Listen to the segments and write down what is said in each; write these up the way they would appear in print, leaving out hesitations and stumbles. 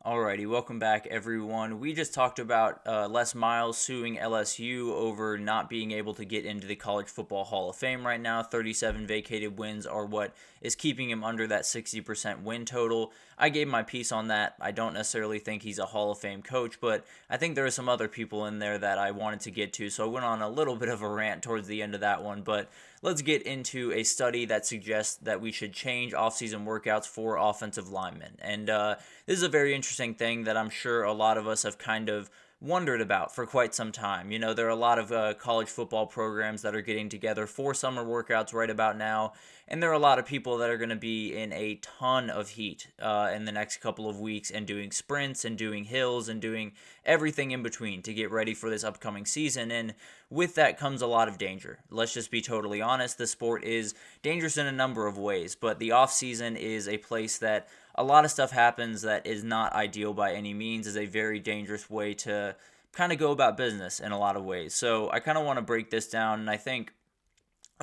Alrighty, welcome back everyone. We just talked about Les Miles suing LSU over not being able to get into the College Football Hall of Fame right now. 37 vacated wins are what is keeping him under that 60% win total. I gave my piece on that. I don't necessarily think he's a Hall of Fame coach, but I think there are some other people in there that I wanted to get to, so I went on a little bit of a rant towards the end of that one, but let's get into a study that suggests that we should change offseason workouts for offensive linemen. And this is a very interesting thing that I'm sure a lot of us have kind of wondered about for quite some time. You know, there are a lot of college football programs that are getting together for summer workouts right about now, and there are a lot of people that are going to be in a ton of heat in the next couple of weeks and doing sprints and doing hills and doing everything in between to get ready for this upcoming season. And with that comes a lot of danger. Let's just be totally honest. The sport is dangerous in a number of ways, but the off season is a place that a lot of stuff happens that is not ideal by any means, is a very dangerous way to kind of go about business in a lot of ways. So I kind of want to break this down, and I think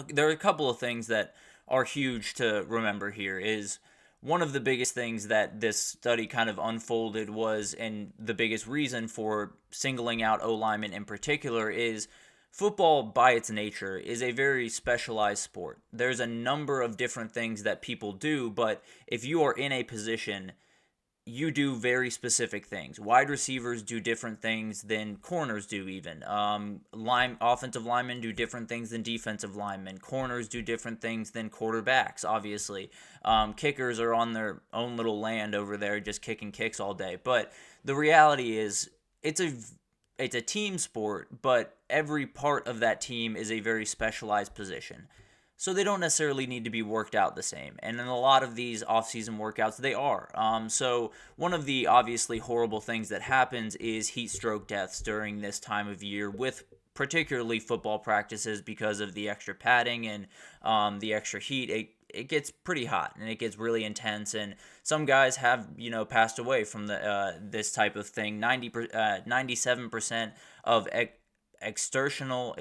there are a couple of things that are huge to remember here. Is one of the biggest things that this study kind of unfolded was, and the biggest reason for singling out O-linemen in particular, is football by its nature is a very specialized sport. There's a number of different things that people do, but if you are in a position, you do very specific things. Wide receivers do different things than corners do even. Offensive linemen do different things than defensive linemen. Corners do different things than quarterbacks, obviously. Kickers are on their own little land over there just kicking kicks all day. But the reality is it's a team sport, but every part of that team is a very specialized position. So they don't necessarily need to be worked out the same. And in a lot of these off-season workouts, they are. So one of the obviously horrible things that happens is heat stroke deaths during this time of year with particularly football practices because of the extra padding and the extra heat. It gets pretty hot and it gets really intense, and some guys have passed away from this type of thing. 97% of exertional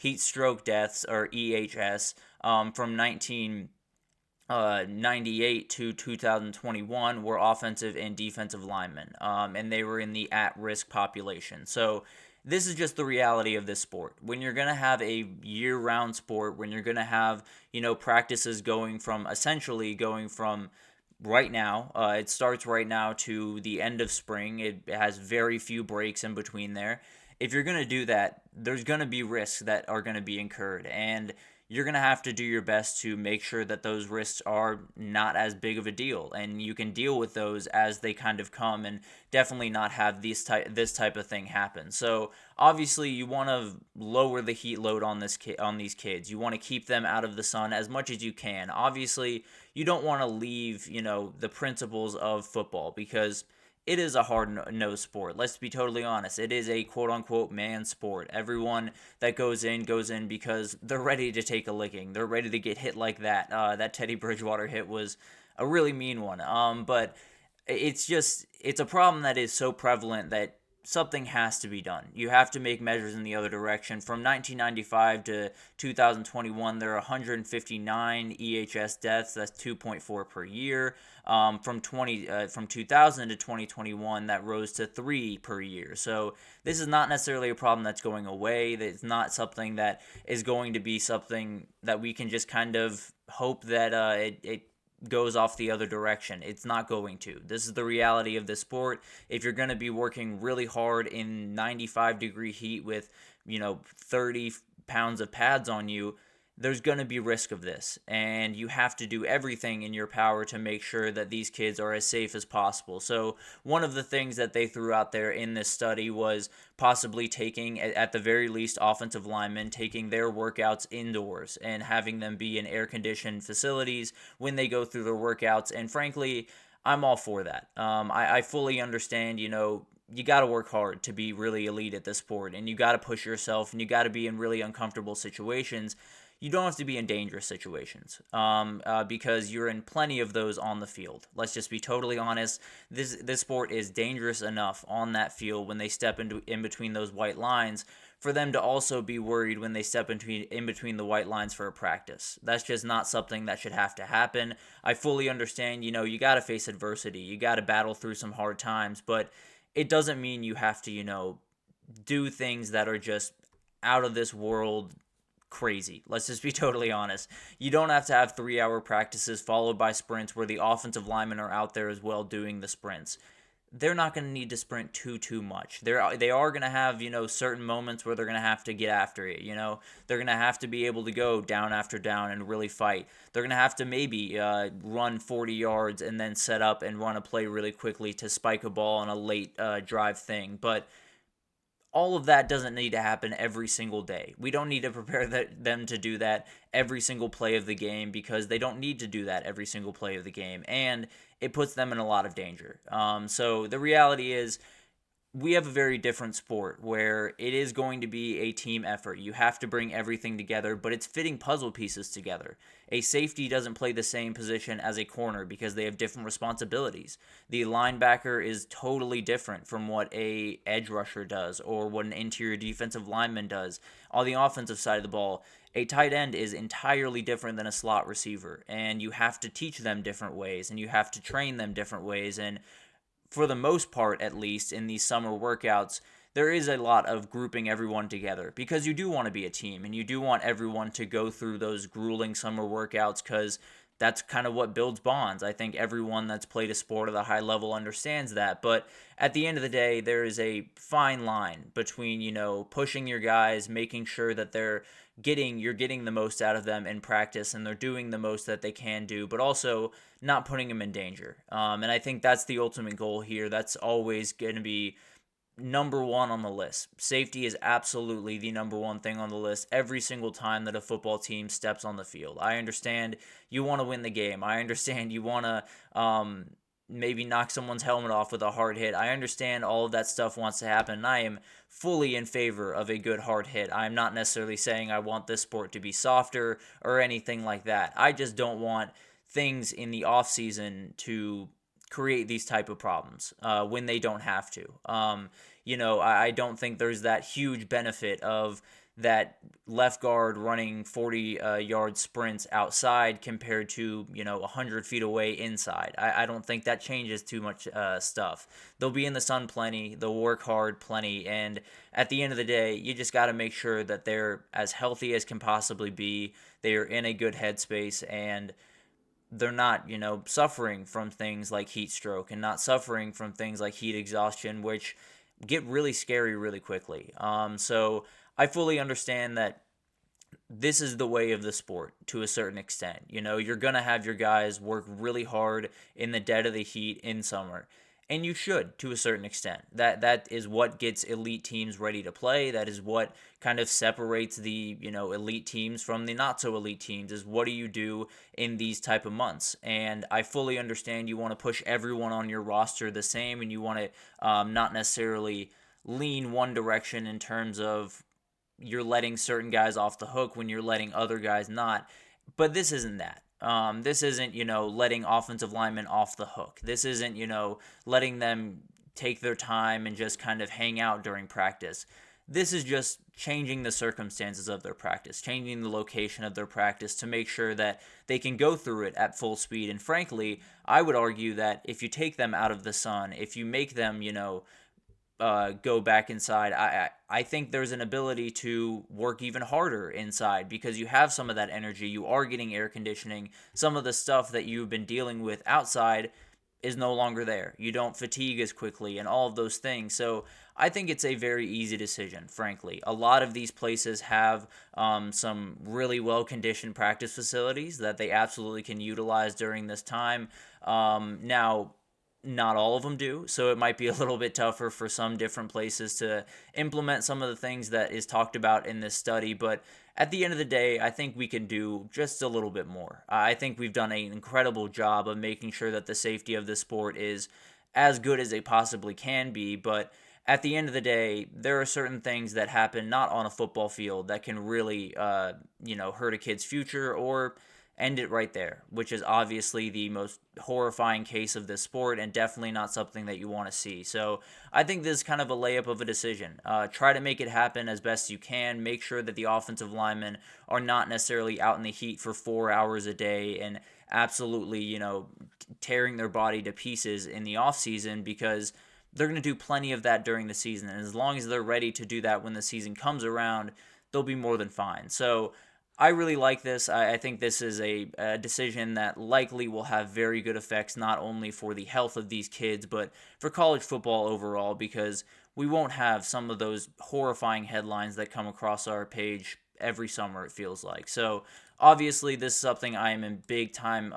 heat stroke deaths, or EHS, from 1998 to 2021 were offensive and defensive linemen, and they were in the at-risk population. So this is just the reality of this sport. When you're going to have a year-round sport, when you're going to have, practices going from right now, it starts right now to the end of spring. It has very few breaks in between there. If you're going to do that, there's going to be risks that are going to be incurred, and you're going to have to do your best to make sure that those risks are not as big of a deal, and you can deal with those as they kind of come, and definitely not have this type of thing happen. So obviously you want to lower the heat load on these kids. You want to keep them out of the sun as much as you can. Obviously you don't want to leave the principles of football, because it is a hard-nosed sport. Let's be totally honest. It is a quote-unquote man sport. Everyone that goes in because they're ready to take a licking. They're ready to get hit like that. That Teddy Bridgewater hit was a really mean one. But it's a problem that is so prevalent that something has to be done. You have to make measures in the other direction. From 1995 to 2021, there are 159 EHS deaths. That's 2.4 per year. From 2000 to 2021, that rose to 3 per year. So this is not necessarily a problem that's going away. It's not something that is going to be something that we can just kind of hope that it goes off the other direction. It's not going to. This is the reality of the sport. If you're going to be working really hard in 95-degree heat with 30 pounds of pads on you, there's going to be risk of this, and you have to do everything in your power to make sure that these kids are as safe as possible. So one of the things that they threw out there in this study was possibly taking, at the very least, offensive linemen, taking their workouts indoors and having them be in air-conditioned facilities when they go through their workouts. And frankly, I'm all for that. I fully understand, you got to work hard to be really elite at this sport, and you got to push yourself, and you got to be in really uncomfortable situations. You don't have to be in dangerous situations because you're in plenty of those on the field. Let's just be totally honest. This sport is dangerous enough on that field when they step in between those white lines for them to also be worried when they step in between the white lines for a practice. That's just not something that should have to happen. I fully understand, you got to face adversity. You got to battle through some hard times, but it doesn't mean you have to, do things that are just out of this world crazy. Let's just be totally honest. You don't have to have 3-hour practices followed by sprints where the offensive linemen are out there as well doing the sprints. They're not going to need to sprint too much. They are going to have, certain moments where they're going to have to get after it. They're going to have to be able to go down after down and really fight. They're going to have to maybe run 40 yards and then set up and run a play really quickly to spike a ball on a late drive thing. But all of that doesn't need to happen every single day. We don't need to prepare them to do that every single play of the game, because they don't need to do that every single play of the game, and it puts them in a lot of danger. So the reality is, we have a very different sport where it is going to be a team effort. You have to bring everything together, but it's fitting puzzle pieces together. A safety doesn't play the same position as a corner because they have different responsibilities. The linebacker is totally different from what a edge rusher does or what an interior defensive lineman does. On the offensive side of the ball, a tight end is entirely different than a slot receiver, and you have to teach them different ways, and you have to train them different ways, and for the most part, at least in these summer workouts, there is a lot of grouping everyone together because you do want to be a team and you do want everyone to go through those grueling summer workouts, because that's kind of what builds bonds. I think everyone that's played a sport at a high level understands that. But at the end of the day, there is a fine line between, pushing your guys, making sure that you're getting the most out of them in practice and they're doing the most that they can do, but also not putting them in danger. And I think that's the ultimate goal here. That's always going to be number one on the list. Safety is absolutely the number one thing on the list every single time that a football team steps on the field. I understand you want to win the game. I understand you want to maybe knock someone's helmet off with a hard hit. I understand all of that stuff wants to happen, and I am fully in favor of a good hard hit. I'm not necessarily saying I want this sport to be softer or anything like that. I just don't want things in the offseason to create these type of problems when they don't have to. I don't think there's that huge benefit of that left guard running 40-yard sprints outside compared to 100 feet away inside. I don't think that changes too much stuff. They'll be in the sun plenty, they'll work hard plenty, and at the end of the day, you just got to make sure that they're as healthy as can possibly be, they are in a good headspace, and they're not, suffering from things like heat stroke and not suffering from things like heat exhaustion, which get really scary really quickly. So I fully understand that this is the way of the sport to a certain extent. You're going to have your guys work really hard in the dead of the heat in summer. And you should, to a certain extent. That is what gets elite teams ready to play. That is what kind of separates the, elite teams from the not so elite teams, is what do you do in these type of months. And I fully understand you want to push everyone on your roster the same, and you want to not necessarily lean one direction in terms of you're letting certain guys off the hook when you're letting other guys not. But this isn't that. This isn't, letting offensive linemen off the hook. This isn't, letting them take their time and just kind of hang out during practice. This is just changing the circumstances of their practice, changing the location of their practice to make sure that they can go through it at full speed. And frankly, I would argue that if you take them out of the sun, if you make them, go back inside, I think there's an ability to work even harder inside because you have some of that energy. You are getting air conditioning. Some of the stuff that you've been dealing with outside is no longer there. You don't fatigue as quickly and all of those things. So I think it's a very easy decision, frankly. A lot of these places have some really well-conditioned practice facilities that they absolutely can utilize during this time. Now, not all of them do, so it might be a little bit tougher for some different places to implement some of the things that is talked about in this study, but at the end of the day, I think we can do just a little bit more. I think we've done an incredible job of making sure that the safety of this sport is as good as it possibly can be, but at the end of the day, there are certain things that happen not on a football field that can really, hurt a kid's future or end it right there, which is obviously the most horrifying case of this sport and definitely not something that you want to see. So I think this is kind of a layup of a decision. Try to make it happen as best you can. Make sure that the offensive linemen are not necessarily out in the heat for 4 hours a day and absolutely, tearing their body to pieces in the offseason, because they're going to do plenty of that during the season. And as long as they're ready to do that when the season comes around, they'll be more than fine. So I really like this. I think this is a decision that likely will have very good effects, not only for the health of these kids, but for college football overall, because we won't have some of those horrifying headlines that come across our page every summer, it feels like. So obviously, this is something I am a big time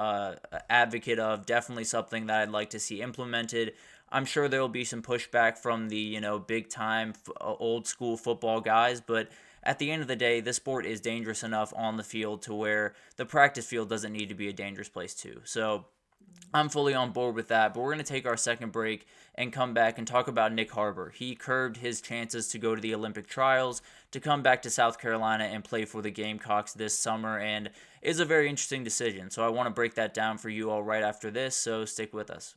advocate of, definitely something that I'd like to see implemented. I'm sure there will be some pushback from the, big time old school football guys, but at the end of the day, this sport is dangerous enough on the field to where the practice field doesn't need to be a dangerous place too. So I'm fully on board with that, but we're going to take our second break and come back and talk about Nick Harbor. He curbed his chances to go to the Olympic trials, to come back to South Carolina and play for the Gamecocks this summer, and is a very interesting decision. So I want to break that down for you all right after this, so stick with us.